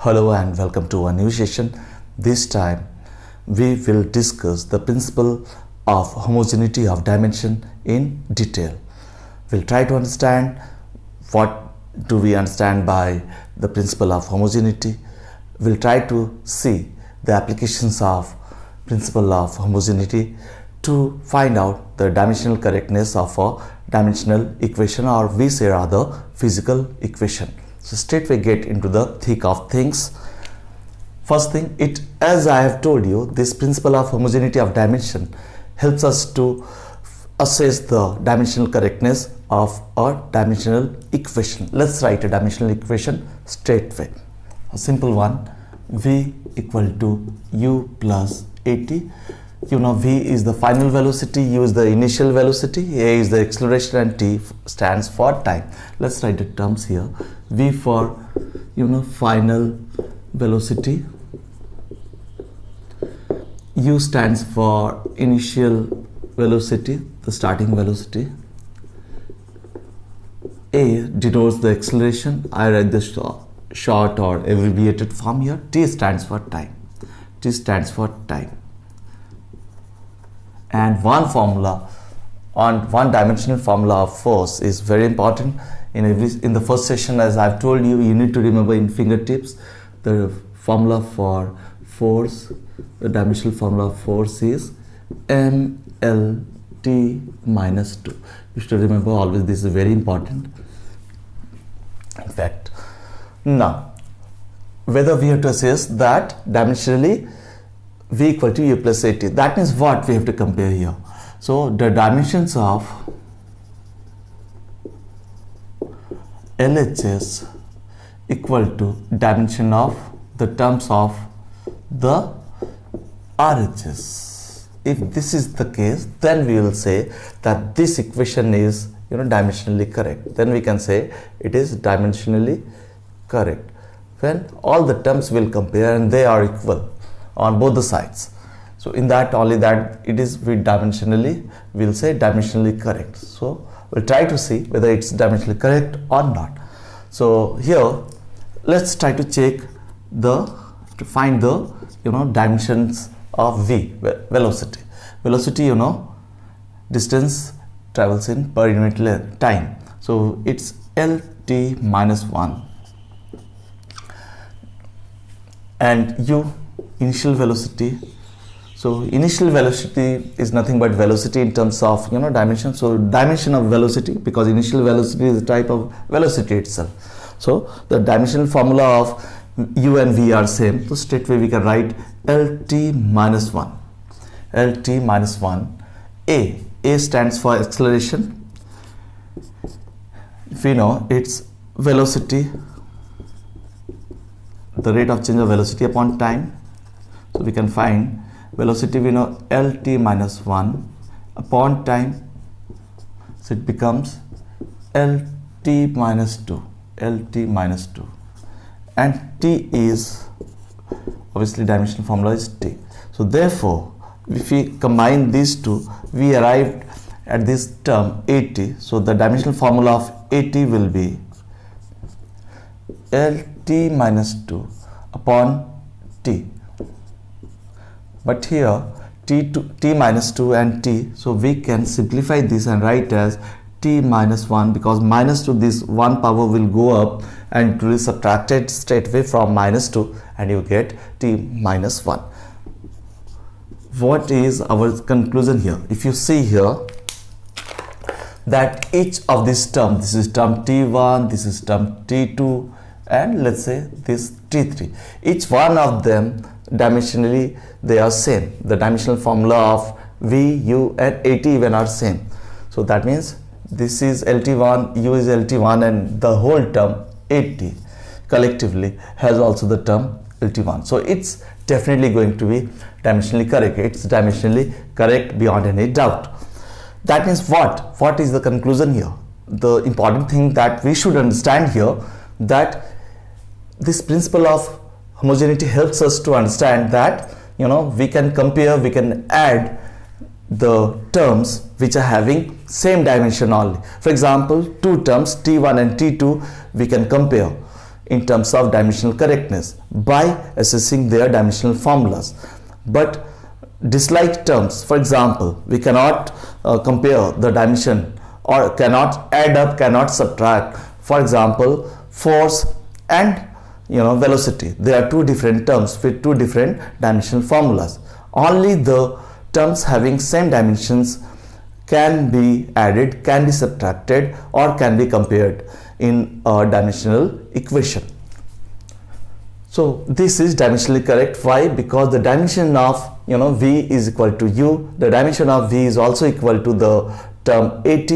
Hello and welcome to a new session. This time we will discuss the principle of homogeneity of dimension in detail. We'll try to understand what do we understand by the principle of homogeneity. We'll try to see the applications of principle of homogeneity to find out the dimensional correctness of a dimensional equation, or we say rather physical equation. So straight we get into the thick of things. First thing, as I have told you, this principle of homogeneity of dimension helps us to assess the dimensional correctness of a dimensional equation. Let's write a dimensional equation straight away. A simple one, v equal to u plus at. You know, v is the final velocity, u is the initial velocity, a is the acceleration, and t stands for time. Let's write the terms here. V for final velocity, u stands for initial velocity, the starting velocity, a denotes the acceleration, I write the short or abbreviated form here, t stands for time, t stands for time. And one formula, on one dimensional formula of force is very important. In the first session, as I've told you, you need to remember in fingertips the formula for force. The dimensional formula of force is mLt minus 2. You should remember always, this is very important. In fact, now whether we have to assess that dimensionally v equal to u plus at, that means what we have to compare here. So the dimensions of LHS equal to dimension of the terms of the RHS. If this is the case, then we will say that this equation is dimensionally correct. Then we can say it is dimensionally correct when all the terms will compare and they are equal on both the sides. So in that, only that it is dimensionally, we'll say dimensionally correct. So we'll try to see whether it's dimensionally correct or not. So here let's try to check to find the dimensions of v, velocity. Velocity, distance travels in per unit length, time. So it's lt minus 1, and u, initial velocity. So initial velocity is nothing but velocity in terms of dimension. So dimension of velocity, because initial velocity is a type of velocity itself. So the dimensional formula of u and v are same. So straight away we can write lt minus 1. lt minus 1. A stands for acceleration. If we know it's velocity, the rate of change of velocity upon time. So we can find velocity, we know lt minus 1 upon time. So it becomes lt minus 2. lt minus 2. And t is, obviously dimensional formula is t. So therefore, if we combine these two, we arrived at this term at. So the dimensional formula of at will be lt minus 2 upon t. But here t minus 2 and t, so we can simplify this and write as t minus 1, because minus 2, this one power will go up and it will be subtracted straight away from minus 2, and you get t minus 1. What is our conclusion here? If you see here that each of these terms, this is term t1, this is term t2, and let's say this t3, each one of them dimensionally they are same. The dimensional formula of v, u and at even are same. So that means this is lt1, u is lt1, and the whole term at collectively has also the term lt1. So it's definitely going to be dimensionally correct. It's dimensionally correct beyond any doubt. That means what is the conclusion here? The important thing that we should understand here, that this principle of homogeneity helps us to understand that we can compare, we can add the terms which are having same dimension only. For example, two terms t1 and t2 we can compare. in terms of dimensional correctness by assessing their dimensional formulas. But disliked terms, for example, we cannot compare the dimension or cannot add up, cannot subtract. For example, force and velocity, they are two different terms with two different dimensional formulas. Only the terms having same dimensions can be added, can be subtracted, or can be compared in a dimensional equation. So this is dimensionally correct. Why? Because the dimension of v is equal to u, the dimension of v is also equal to the term at.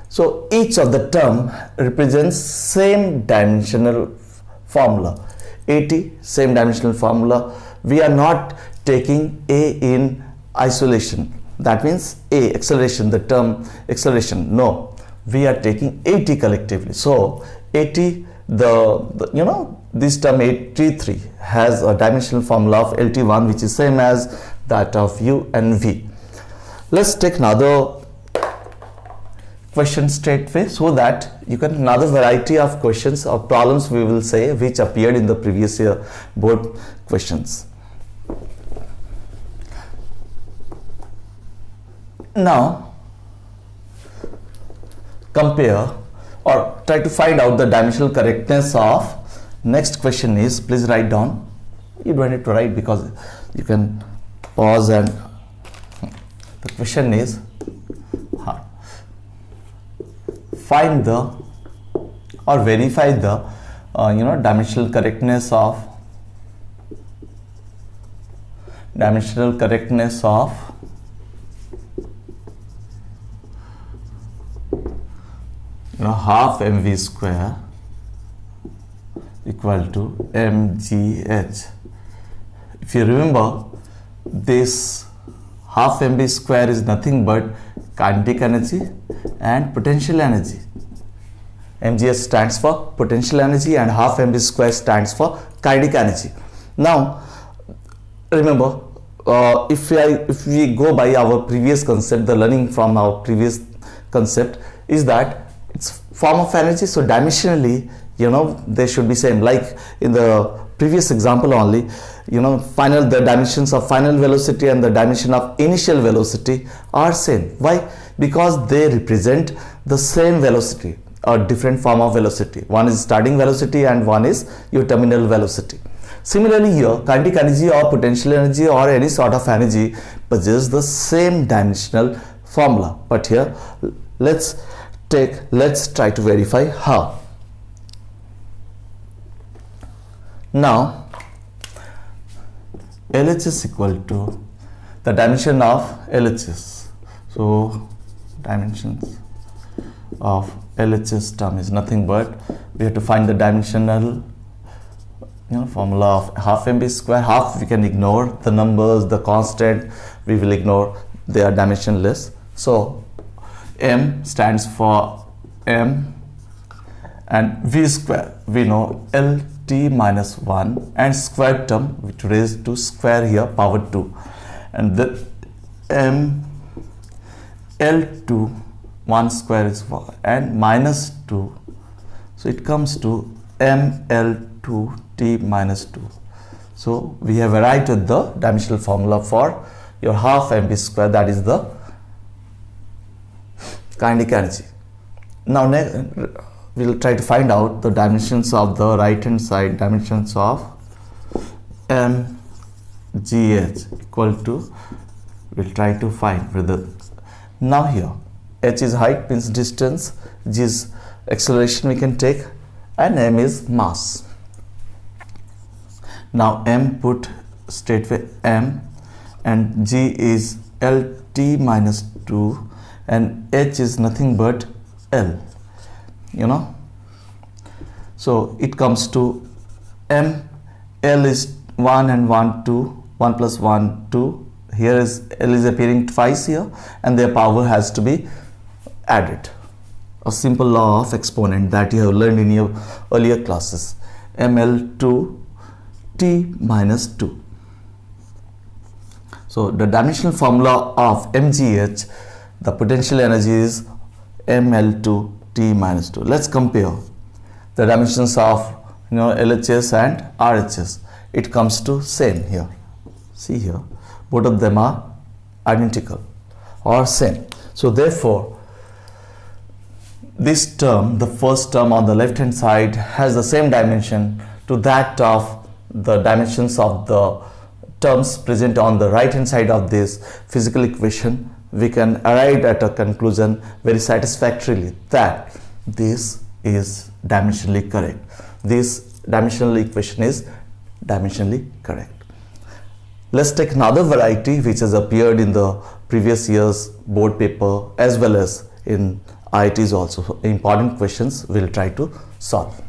So each of the term represents same dimensional formula. At, same dimensional formula. We are not taking a in isolation. That means a, acceleration, the term acceleration. No, we are taking at collectively. So at, this term at3 has a dimensional formula of LT1 which is same as that of u and v. Let's take another question straightway, so that you can another variety of questions or problems we will say which appeared in the previous year board questions. Now compare or try to find out the dimensional correctness of, next question is, please write down, you don't need to write because you can pause, and the question is find the or verify the dimensional correctness of half mv square equal to mgh. If you remember, this half mv square is nothing but kinetic energy and potential energy. Mgh stands for potential energy and half mv square stands for kinetic energy. Now remember, if we go by our previous concept, the learning from our previous concept is that it's form of energy, so dimensionally they should be same. Like in the previous example only, the dimensions of final velocity and the dimension of initial velocity are same. Why? Because they represent the same velocity or different form of velocity. One is starting velocity and one is your terminal velocity. Similarly here, kinetic energy or potential energy or any sort of energy possess the same dimensional formula. But here let's try to verify how. Now LHS is equal to the dimension of LHS. So dimensions of LHS term is nothing but, we have to find the dimensional formula of half mv square. Half we can ignore, the numbers, the constant we will ignore, they are dimensionless. So m stands for m and v square we know LT minus 1 and square term which raised to square here power 2, and the m L2 1 square is 1 and minus 2, so it comes to mL2t minus 2. So we have arrived at the dimensional formula for your half mv square, that is the kinetic energy. Now we will try to find out the dimensions of the right hand side, dimensions of mgh equal to, we will try to find whether, now here h is height means distance, g is acceleration we can take, and m is mass. Now m put straightway m, and g is LT minus 2 and h is nothing but L, so it comes to m, L is 1 and 1 2, 1 plus 1 2, here is L is appearing twice here and their power has to be added, a simple law of exponent that you have learned in your earlier classes, mL2 t minus 2. So the dimensional formula of mgh, the potential energy is mL2 t minus 2. Let's compare the dimensions of LHS and RHS. It comes to same here. See here, both of them are identical or same. So therefore, this term, the first term on the left hand side, has the same dimension to that of the dimensions of the terms present on the right hand side of this physical equation. We can arrive at a conclusion very satisfactorily that this is dimensionally correct. This dimensional equation is dimensionally correct. Let's take another variety which has appeared in the previous year's board paper as well as in IITs also. Important questions we'll try to solve.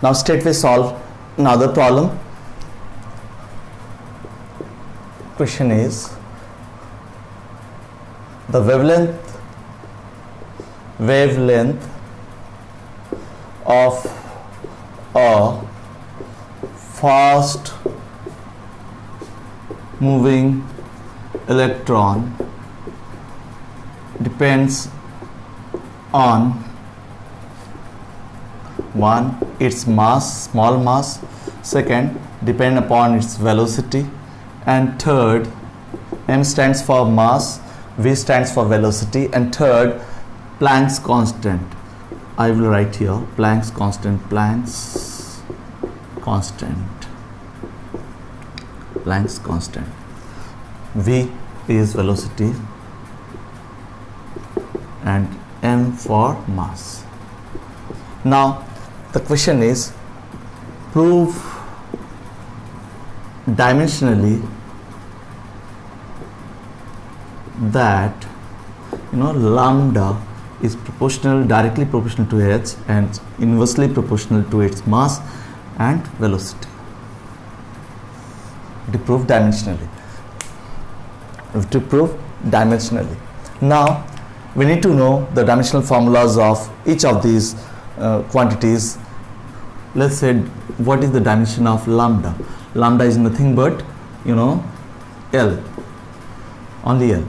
Now straightway solve another problem. Question is, the wavelength of a fast moving electron depends on one, its mass, small mass; second, depend upon its velocity; and third, m stands for mass, v stands for velocity, and third, Planck's constant. I will write here Planck's constant, Planck's constant. V is velocity and m for mass. Now the question is, prove dimensionally that lambda is directly proportional to h and inversely proportional to its mass and velocity. To prove dimensionally. Now we need to know the dimensional formulas of each of these quantities. Let's say, what is the dimension of lambda? Lambda is nothing but L, only L.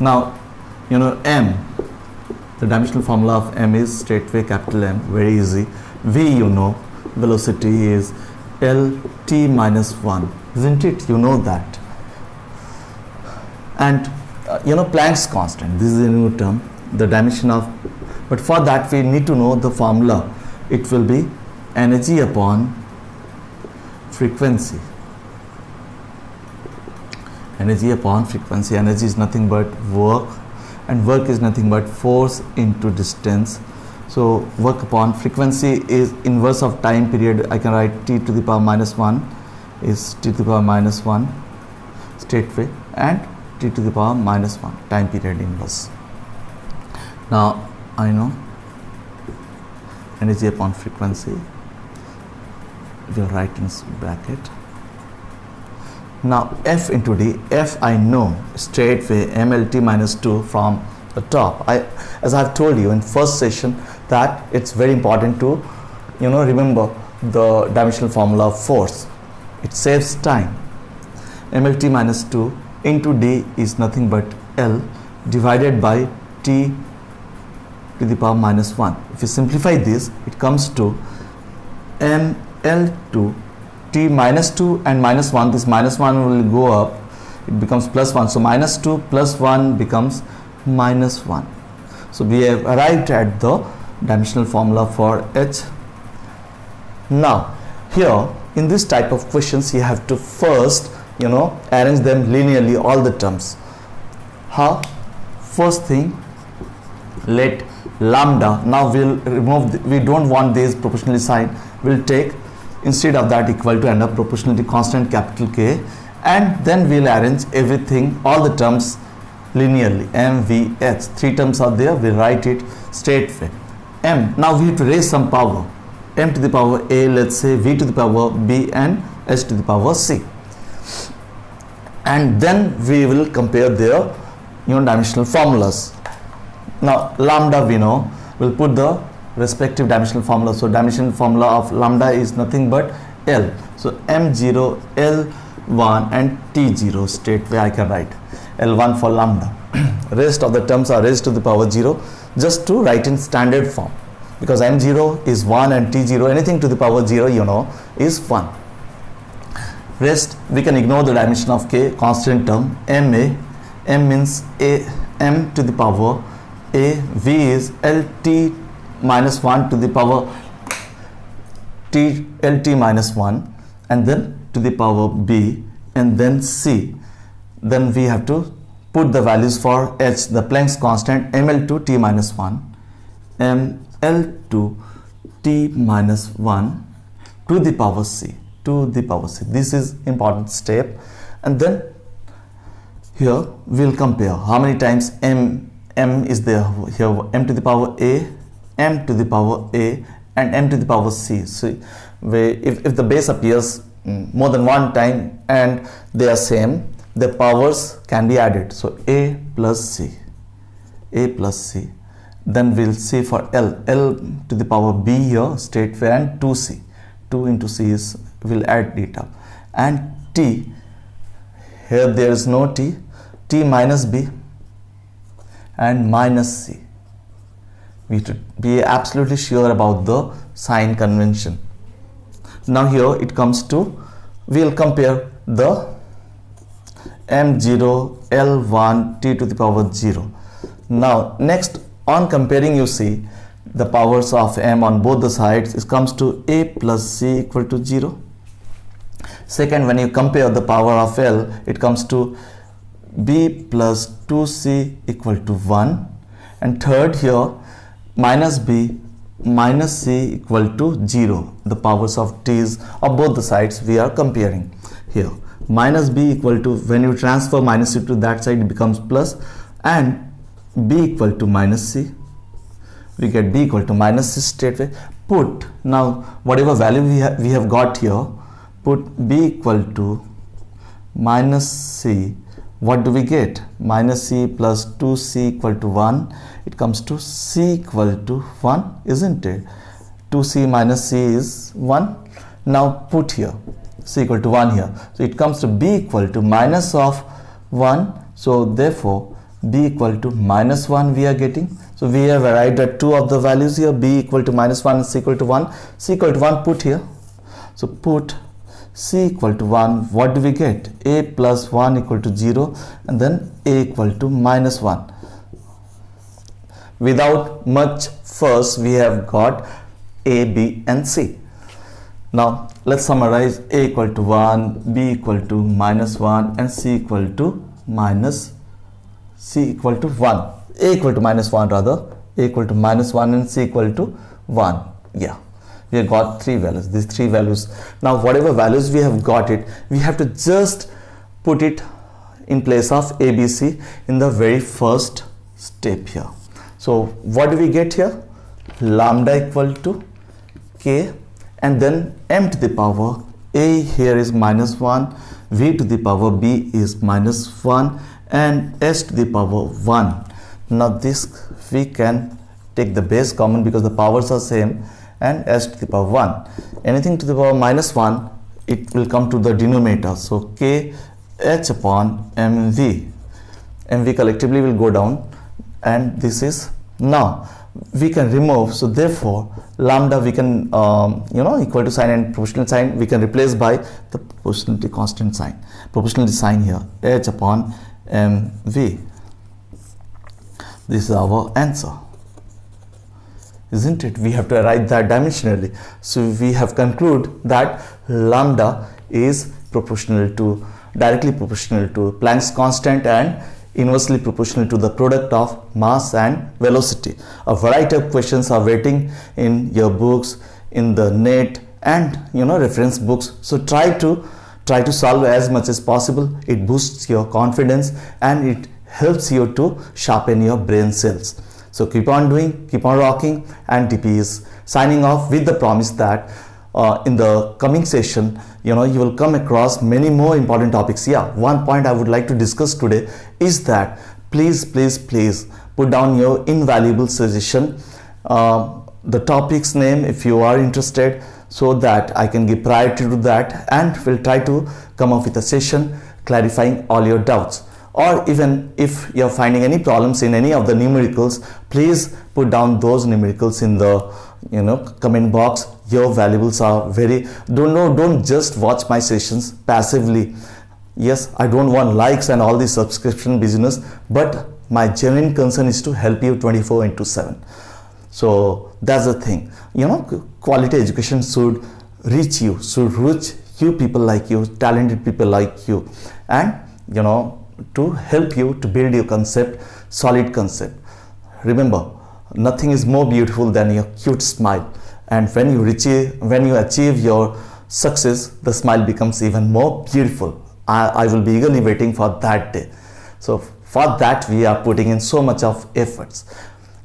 Now m, the dimensional formula of m is straightway capital M, very easy. V, velocity is Lt minus 1, isn't it? You know that. And Planck's constant, this is a new term, the dimension of, but for that we need to know the formula. It will be energy upon frequency. Energy upon frequency. Energy is nothing but work, and work is nothing but force into distance. So work upon frequency is inverse of time period. I can write t to the power minus 1 is t to the power minus 1 straightway, and t to the power minus 1 time period inverse. Now I know energy upon frequency, we'll write in bracket. Now F into D, F I know straightway MLT minus 2 from the top. As I have told you in first session that it's very important to remember the dimensional formula of force. It saves time. MLT minus 2 into D is nothing but L divided by T to the power minus 1. If you simplify this, it comes to ML2 T minus 2 and minus 1. This minus 1 will go up, it becomes plus 1. So minus 2 plus 1 becomes minus 1. So we have arrived at the dimensional formula for H. Now here in this type of questions, you have to first arrange them linearly, all the terms. How? First thing, let lambda, now we'll remove we don't want this proportionality sign, we'll take instead of that equal to, and a proportionality constant capital K, and then we'll arrange everything, all the terms linearly. M, V, H, three terms are there, we'll write it straightway. M, now we have to raise some power, m to the power A, let's say, V to the power B, and H to the power C, and then we will compare their dimensional formulas. Now lambda we we'll put the respective dimensional formula. So dimensional formula of lambda is nothing but L. So M0, L1 and T0 state where I can write L1 for lambda. Rest of the terms are raised to the power 0 just to write in standard form, because M0 is 1 and T0, anything to the power 0 you know is 1. Rest we can ignore the dimension of K, constant term. MA, M means A, M to the power A, V is LT minus 1 to the power T, LT minus 1, and then to the power B, and then C. Then we have to put the values for H, the Planck's constant, ML2 T minus 1, ML2 T minus 1 to the power C, to the power C. This is important step. And then here we'll compare how many times M is there here, M to the power A, M to the power A, and M to the power C. So if the base appears more than one time and they are same, the powers can be added. So A plus C, A plus C. Then we'll see for L, L to the power B here straight away, and 2C, 2 into C is, will add data. And T, here there is no T, T minus B and minus C. We should be absolutely sure about the sign convention. Now here it comes to, we'll compare the M0, L1, T to the power 0. Now next, on comparing, you see the powers of M on both the sides, it comes to A plus C equal to 0. Second, when you compare the power of L, it comes to B plus 2C equal to 1. And third here, minus B minus C equal to 0. The powers of T's of both the sides we are comparing here. Minus B equal to, when you transfer minus C to that side, it becomes plus, and B equal to minus C. We get B equal to minus C straight away. Put, now whatever value we have got here, put B equal to minus C. What do we get? Minus C plus 2C equal to 1. It comes to C equal to 1, isn't it? 2C minus C is 1. Now put here C equal to 1 here. So it comes to B equal to minus of 1. So therefore B equal to minus 1 we are getting. So we have arrived at two of the values here, B equal to minus 1 and C equal to 1. C equal to 1 put here. So put C equal to 1, what do we get? A plus 1 equal to 0, and then A equal to minus 1. Without much fuss, we have got A, B and C. Now let's summarize. A equal to 1, B equal to minus 1 and C equal to minus, C equal to 1. A equal to minus 1 rather, A equal to minus 1 and C equal to 1. Yeah. We have got three values, these three values. Now whatever values we have got it, we have to just put it in place of ABC in the very first step here. So what do we get here? Lambda equal to K, and then M to the power A here is minus 1, V to the power B is minus 1, and S to the power 1. Now this we can take the base common because the powers are same, and S to the power 1. Anything to the power minus 1, it will come to the denominator. So K H upon MV. MV collectively will go down, and this is, now we can remove. So therefore lambda we can equal to sign and proportional sign we can replace by the proportionality constant sign, proportionality sign here, H upon MV. This is our answer, isn't it? We have to write that dimensionally. So we have concluded that lambda is proportional to, directly proportional to Planck's constant and inversely proportional to the product of mass and velocity. A variety of questions are waiting in your books, in the NEET and reference books. So try to solve as much as possible. It boosts your confidence and it helps you to sharpen your brain cells. So keep on doing, keep on rocking, and DP is signing off with the promise that in the coming session, you will come across many more important topics. Yeah, one point I would like to discuss today is that please put down your invaluable suggestion, the topic's name if you are interested, so that I can give priority to that, and will try to come up with a session clarifying all your doubts. Or even if you're finding any problems in any of the numericals, please put down those numericals in the comment box. Your valuables are very, don't just watch my sessions passively. Yes, I don't want likes and all this subscription business, but my genuine concern is to help you 24/7. So that's the thing. Quality education should reach you, people like you, talented people like you, and to help you to build your concept, solid concept. Remember, nothing is more beautiful than your cute smile, and when you achieve your success, the smile becomes even more beautiful. I will be eagerly waiting for that day. So for that, we are putting in so much of efforts.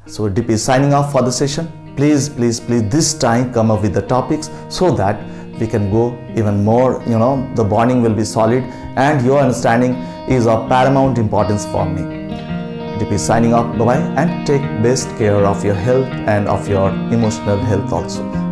So DP is signing off for the session. Please this time come up with the topics so that we can go even more. The bonding will be solid, and your understanding is of paramount importance for me. DP is signing off. Bye bye, and take best care of your health and of your emotional health also.